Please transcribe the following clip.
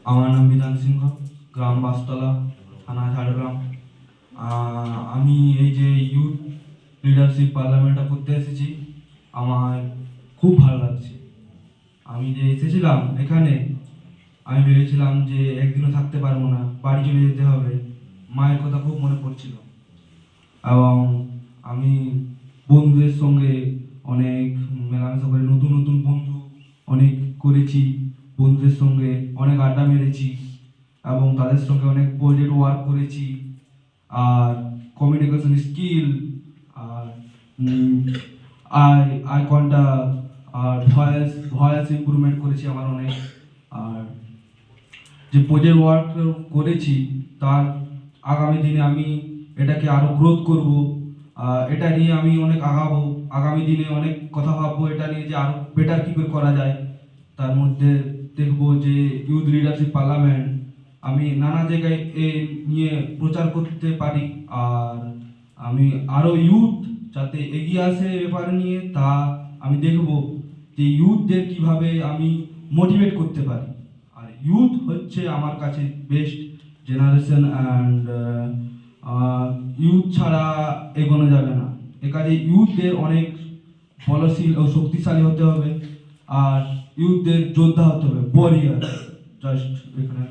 আমার নাম বিধান সিংহ, গ্রাম বাসতলা, থানা ঝাড়গ্রাম। আমি এই যে ইউথ লিডারশিপ পার্লামেন্টটা করতে এসেছি, আমার খুব ভালো লাগছে। আমি যে এসেছিলাম এখানে, আমি ভেবেছিলাম যে একদিনও থাকতে পারবো না, বাড়ি চলে যেতে হবে। মায়ের কথা খুব মনে পড়ছিল। এবং আমি বন্ধুদের সঙ্গে অনেক মেলামেশা করে নতুন নতুন বন্ধু অনেক করেছি। বন্ধুদের সঙ্গে অনেক আড্ডা মেরেছি এবং তাদের সঙ্গে অনেক প্রজেক্ট ওয়ার্ক করেছি। আর কমিউনিকেশন স্কিল, আর আই আই কন্টাক্ট, আর ভয়েস ইমপ্রুভমেন্ট করেছি আমার অনেক। আর যে প্রজেক্ট ওয়ার্ক করেছি তার আগামী দিনে আমি এটাকে আরও গ্রোথ করব। এটা নিয়ে আমি অনেক আগাবো, আগামী দিনে অনেক কথা ভাববো এটা নিয়ে যে আরও বেটার কী করে করা যায়। তার মধ্যে দেখবো যে ইউথ লিডারশিপ পার্লামেন্ট আমি নানা জায়গায় এ নিয়ে প্রচার করতে পারি। আর আমি আরও ইউথ যাতে এগিয়ে আসে এ ব্যাপার নিয়ে, তা আমি দেখব যে ইউথদের কিভাবে আমি মোটিভেট করতে পারি। আর ইউথ হচ্ছে আমার কাছে বেস্ট জেনারেশন, অ্যান্ড ইউথ ছাড়া এগোনো যাবে না। এ কাজে ইউথদের অনেক বলশীল ও শক্তিশালী হতে হবে, আর ইউথদের যোদ্ধা হতে হবে, ওয়ারিয়ার। জাস্ট এখানে